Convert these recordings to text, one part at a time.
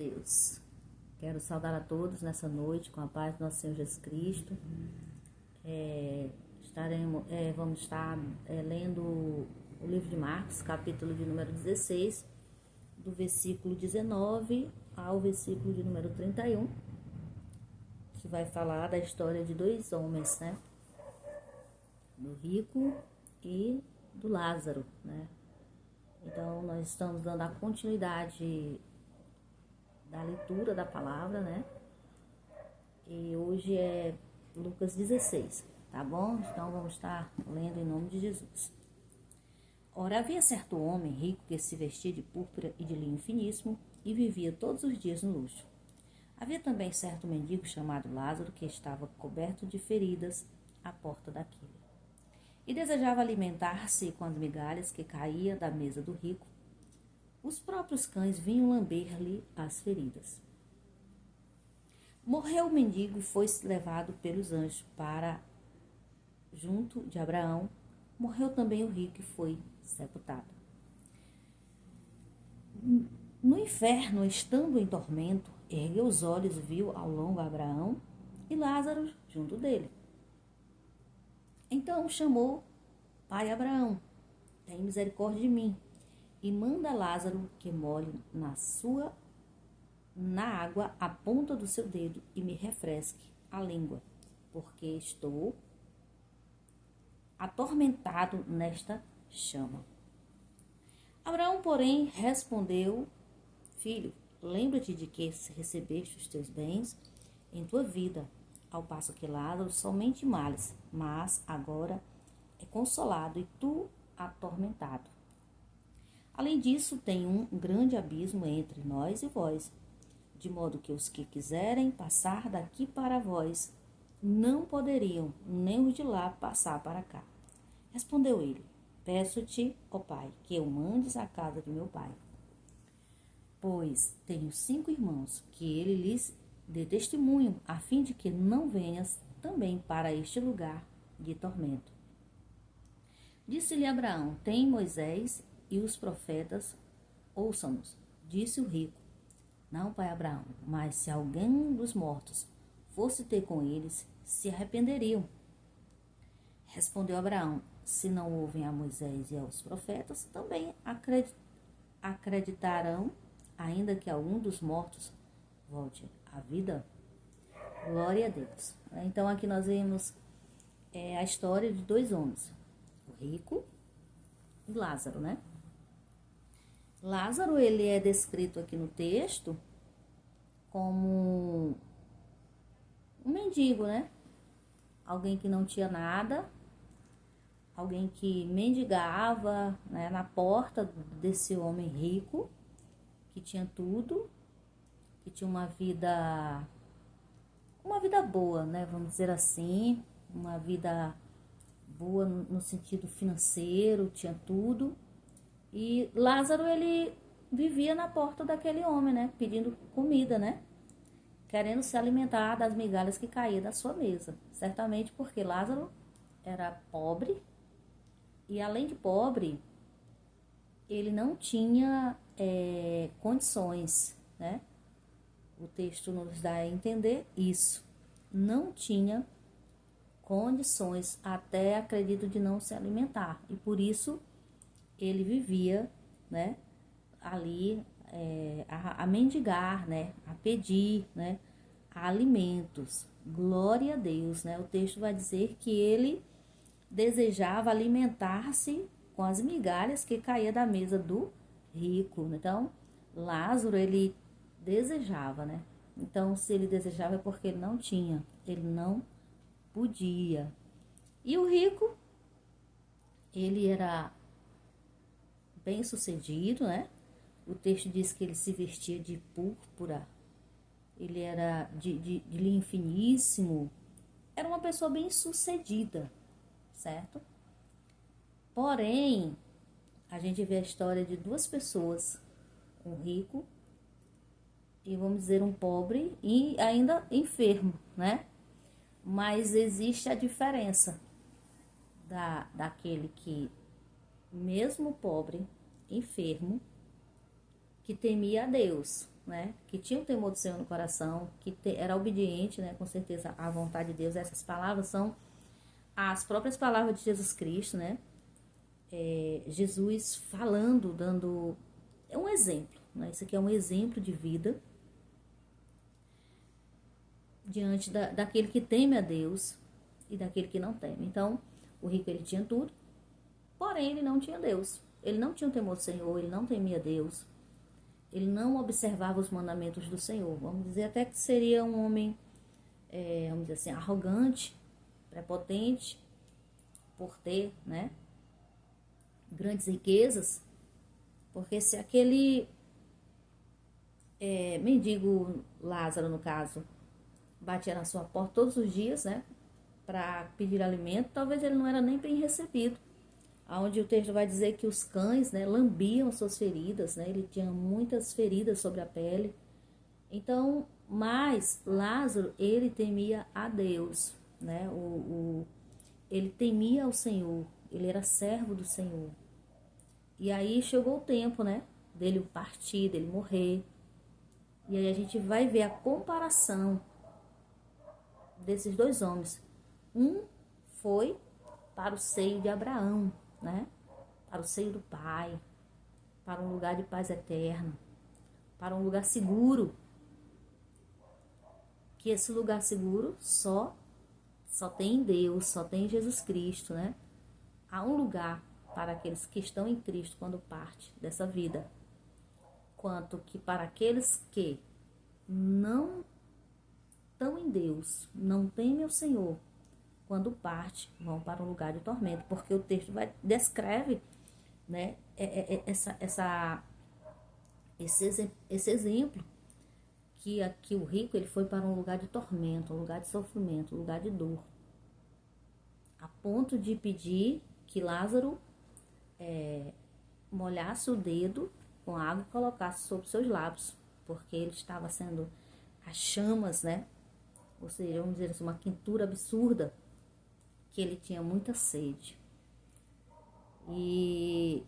Deus, quero saudar a todos nessa noite com a paz do nosso Senhor Jesus Cristo. Vamos estar lendo o livro de Marcos, capítulo de número 16, do versículo 19 ao versículo de número 31, que vai falar da história de dois homens, né? Do rico e do Lázaro, né? Então, nós estamos dando a continuidade da leitura da palavra, né? E hoje é Lucas 16, tá bom? Então, vamos estar lendo em nome de Jesus. Ora, havia certo homem rico que se vestia de púrpura e de linho finíssimo e vivia todos os dias no luxo. Havia também certo mendigo chamado Lázaro que estava coberto de feridas à porta daquele. E desejava alimentar-se com as migalhas que caía da mesa do rico. Os próprios cães vinham lamber-lhe as feridas. Morreu o mendigo e foi levado pelos anjos para junto de Abraão. Morreu também o rico e foi sepultado. No inferno, estando em tormento, ergueu os olhos e viu ao longe Abraão e Lázaro junto dele. Então chamou: Pai Abraão, tem misericórdia de mim, e manda Lázaro que molhe na água a ponta do seu dedo e me refresque a língua, porque estou atormentado nesta chama. Abraão, porém, respondeu: Filho, lembra-te de que recebeste os teus bens em tua vida, ao passo que Lázaro somente males, mas agora é consolado e tu atormentado. Além disso, tem um grande abismo entre nós e vós, de modo que os que quiserem passar daqui para vós não poderiam, nem os de lá passar para cá. Respondeu ele: Peço-te, ó Pai, que eu mandes à casa de meu pai, pois tenho 5 irmãos, que ele lhes dê testemunho, a fim de que não venhas também para este lugar de tormento. Disse-lhe Abraão: Tem Moisés e os profetas, ouçam-nos. Disse o rico: Não, pai Abraão, mas se alguém dos mortos fosse ter com eles, se arrependeriam. Respondeu Abraão: Se não ouvem a Moisés e aos profetas, também acreditarão, ainda que algum dos mortos volte à vida? Glória a Deus. Então aqui nós vemos a história de dois homens, o rico e Lázaro, né? Lázaro, ele é descrito aqui no texto como um mendigo, né? Alguém que não tinha nada, alguém que mendigava, né, na porta desse homem rico, que tinha tudo, que tinha uma vida boa, né? Vamos dizer assim, uma vida boa no sentido financeiro, tinha tudo. E Lázaro, ele vivia na porta daquele homem, né? Pedindo comida, né? Querendo se alimentar das migalhas que caíam da sua mesa. Certamente porque Lázaro era pobre. E além de pobre, ele não tinha condições, né? O texto nos dá a entender isso. Não tinha condições, até acredito, de não se alimentar. E por isso ele vivia, né, ali a mendigar, né, a pedir, né, alimentos. Glória a Deus, né? O texto vai dizer que ele desejava alimentar-se com as migalhas que caía da mesa do rico. Então, Lázaro, ele desejava, né? Então, se ele desejava é porque ele não tinha, ele não podia. E o rico, ele era bem-sucedido, né? O texto diz que ele se vestia de púrpura, ele era de linho finíssimo, era uma pessoa bem-sucedida, certo? Porém, a gente vê a história de duas pessoas, um rico e, vamos dizer, um pobre e ainda enfermo, né? Mas existe a diferença daquele que, mesmo pobre, enfermo, que temia a Deus, né, que tinha o temor do Senhor no coração, que era obediente, né, com certeza, à vontade de Deus. Essas palavras são as próprias palavras de Jesus Cristo, né? Jesus falando, dando um exemplo, né? Isso aqui é um exemplo de vida diante daquele que teme a Deus e daquele que não teme. Então, o rico, ele tinha tudo, porém ele não tinha Deus. Ele não tinha o temor do Senhor, ele não temia Deus, ele não observava os mandamentos do Senhor. Vamos dizer até que seria um homem, vamos dizer assim, arrogante, prepotente, por ter, né, grandes riquezas, porque se aquele mendigo Lázaro, no caso, batia na sua porta todos os dias, né, para pedir alimento, talvez ele não era nem bem recebido. Onde o texto vai dizer que os cães, né, lambiam suas feridas, né, ele tinha muitas feridas sobre a pele. Então, mas Lázaro, ele temia a Deus, né, ele temia ao Senhor, ele era servo do Senhor. E aí chegou o tempo, né, dele partir, dele morrer. E aí a gente vai ver a comparação desses dois homens. Um foi para o seio de Abraão, né? Para o seio do Pai, para um lugar de paz eterna, para um lugar seguro. Que esse lugar seguro só tem em Deus, só tem em Jesus Cristo, né? Há um lugar para aqueles que estão em Cristo quando parte dessa vida, quanto que para aqueles que não estão em Deus, não temem o Senhor, quando parte, vão para um lugar de tormento, porque o texto descreve, né, esse exemplo, que aqui o rico, ele foi para um lugar de tormento, um lugar de sofrimento, um lugar de dor, a ponto de pedir que Lázaro molhasse o dedo com água e colocasse sobre seus lábios, porque ele estava sendo as chamas, né, ou seja, vamos dizer assim, uma quentura absurda, que ele tinha muita sede. E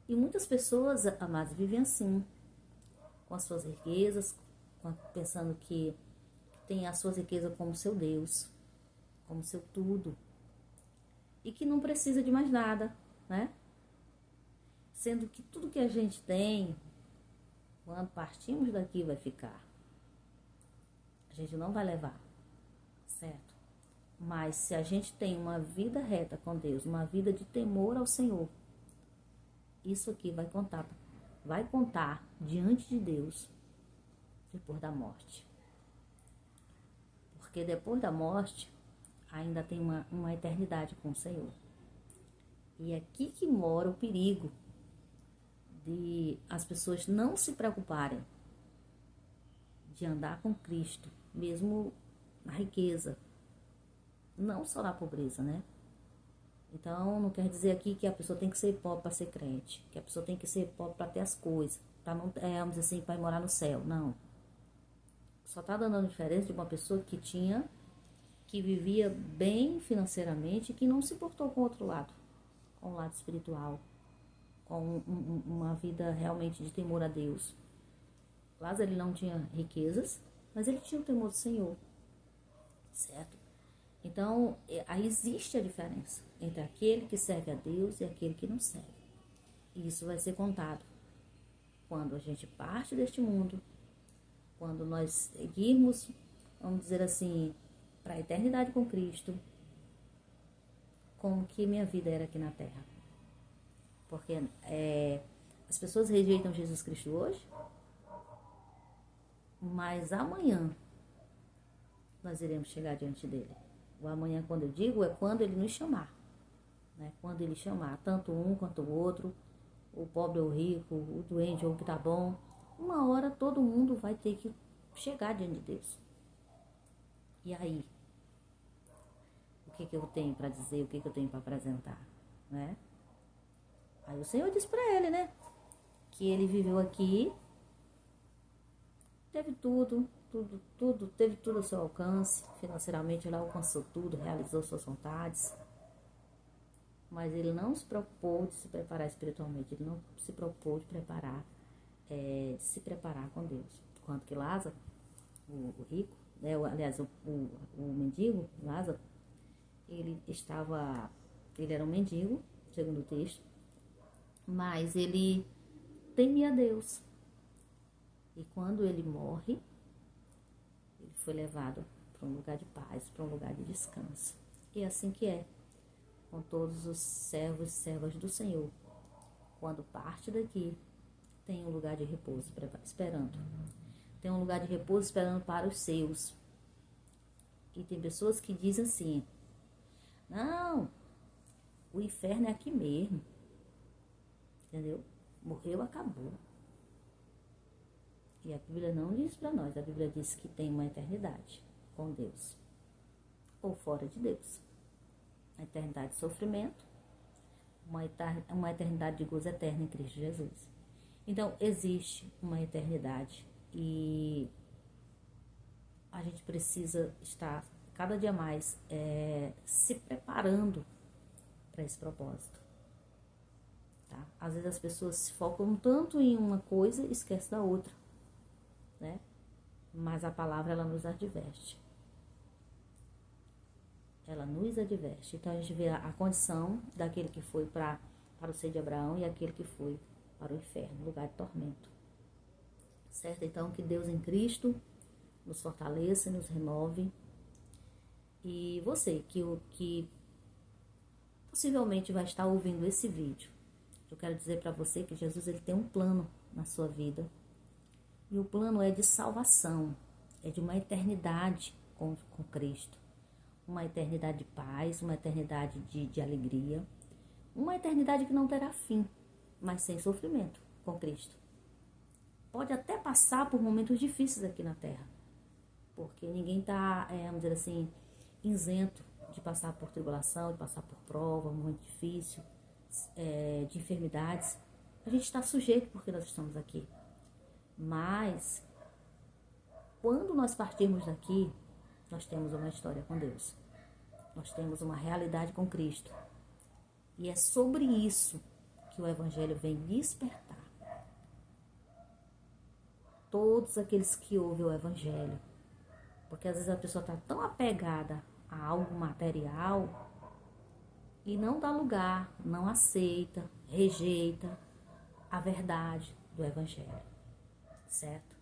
muitas pessoas, amados, vivem assim, com as suas riquezas, pensando que tem as suas riquezas como seu Deus, como seu tudo, e que não precisa de mais nada, né? Sendo que tudo que a gente tem, quando partimos daqui, vai ficar. A gente não vai levar, certo? Mas se a gente tem uma vida reta com Deus, uma vida de temor ao Senhor, isso aqui vai contar diante de Deus depois da morte. Porque depois da morte ainda tem uma eternidade com o Senhor. E é aqui que mora o perigo de as pessoas não se preocuparem de andar com Cristo, mesmo na riqueza, não só na pobreza, né? Então, não quer dizer aqui que a pessoa tem que ser pobre para ser crente, que a pessoa tem que ser pobre para ter as coisas, para não, vamos dizer assim, para ir morar no céu. Não. Só está dando a diferença de uma pessoa que vivia bem financeiramente e que não se portou com o outro lado, com o lado espiritual, com uma vida realmente de temor a Deus. Lázaro, ele não tinha riquezas, mas ele tinha o temor do Senhor, certo? Então, aí existe a diferença entre aquele que serve a Deus e aquele que não serve. E isso vai ser contado quando a gente parte deste mundo, quando nós seguirmos, vamos dizer assim, para a eternidade com Cristo, como que minha vida era aqui na Terra. Porque as pessoas rejeitam Jesus Cristo hoje, mas amanhã nós iremos chegar diante dele. O amanhã, quando eu digo, é quando ele nos chamar, né? Quando ele chamar, tanto um quanto o outro, o pobre ou o rico, o doente ou o que tá bom, uma hora todo mundo vai ter que chegar diante de Deus. E aí? O que eu tenho para dizer, o que eu tenho para apresentar, né? Aí o Senhor diz para ele, né? Que ele viveu aqui, teve tudo, teve tudo ao seu alcance, financeiramente ele alcançou tudo, realizou suas vontades, mas ele não se preocupou de se preparar espiritualmente, ele não se preocupou de preparar de se preparar com Deus. Enquanto que Lázaro, o rico, né, aliás, o mendigo, Lázaro, ele era um mendigo, segundo o texto, mas ele temia a Deus. E quando ele morre, ele foi levado para um lugar de paz, para um lugar de descanso. E é assim que é com todos os servos e servas do Senhor. Quando parte daqui, tem um lugar de repouso esperando. Tem um lugar de repouso esperando para os seus. E tem pessoas que dizem assim: não, o inferno é aqui mesmo. Entendeu? Morreu, acabou. E a Bíblia não diz para nós. A Bíblia diz que tem uma eternidade com Deus. Ou fora de Deus. Uma eternidade de sofrimento. Uma eternidade de gozo eterno em Cristo Jesus. Então, existe uma eternidade. E a gente precisa estar cada dia mais se preparando para esse propósito. Tá? Às vezes as pessoas se focam tanto em uma coisa e esquecem da outra, né? Mas a palavra, ela nos adverte. Ela nos adverte. Então a gente vê a condição daquele que foi para o seio de Abraão e aquele que foi para o inferno, lugar de tormento. Certo? Então que Deus em Cristo nos fortaleça e nos renove. E você que possivelmente vai estar ouvindo esse vídeo, eu quero dizer para você que Jesus, ele tem um plano na sua vida. E o plano é de salvação, é de uma eternidade com Cristo. Uma eternidade de paz, uma eternidade de alegria. Uma eternidade que não terá fim, mas sem sofrimento com Cristo. Pode até passar por momentos difíceis aqui na Terra. Porque ninguém está, vamos dizer assim, isento de passar por tribulação, de passar por prova, um momento difícil, de enfermidades. A gente está sujeito porque nós estamos aqui. Mas, quando nós partirmos daqui, nós temos uma história com Deus. Nós temos uma realidade com Cristo. E é sobre isso que o Evangelho vem despertar. Todos aqueles que ouvem o Evangelho. Porque às vezes a pessoa está tão apegada a algo material e não dá lugar, não aceita, rejeita a verdade do Evangelho. Certo?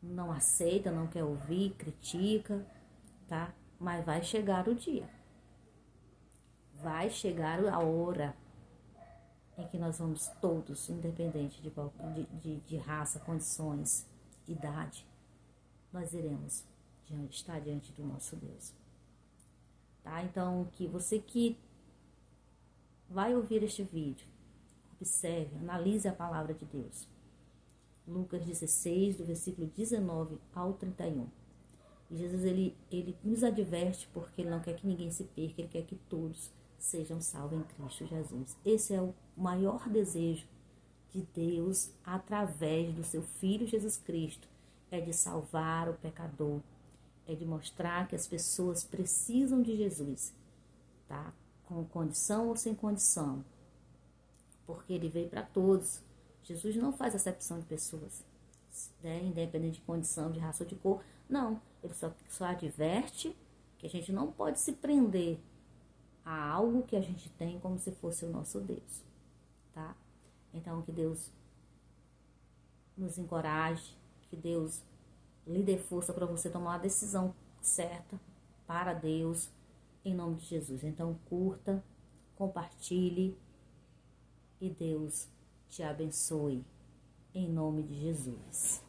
Não aceita, não quer ouvir, critica, tá? Mas vai chegar o dia. Vai chegar a hora em que nós vamos todos, independente de raça, condições, idade, nós iremos estar diante do nosso Deus. Tá? Então, que você que vai ouvir este vídeo, observe, analise a palavra de Deus. Lucas 16, do versículo 19 ao 31. E Jesus, ele nos adverte porque ele não quer que ninguém se perca, ele quer que todos sejam salvos em Cristo Jesus. Esse é o maior desejo de Deus através do seu Filho Jesus Cristo. É de salvar o pecador, é de mostrar que as pessoas precisam de Jesus, tá? Com condição ou sem condição, porque ele veio para todos. Jesus não faz acepção de pessoas, né? Independente de condição, de raça ou de cor. Não, ele só adverte que a gente não pode se prender a algo que a gente tem como se fosse o nosso Deus, tá? Então, que Deus nos encoraje, que Deus lhe dê força para você tomar uma decisão certa para Deus, em nome de Jesus. Então, curta, compartilhe e Deus te abençoe, em nome de Jesus.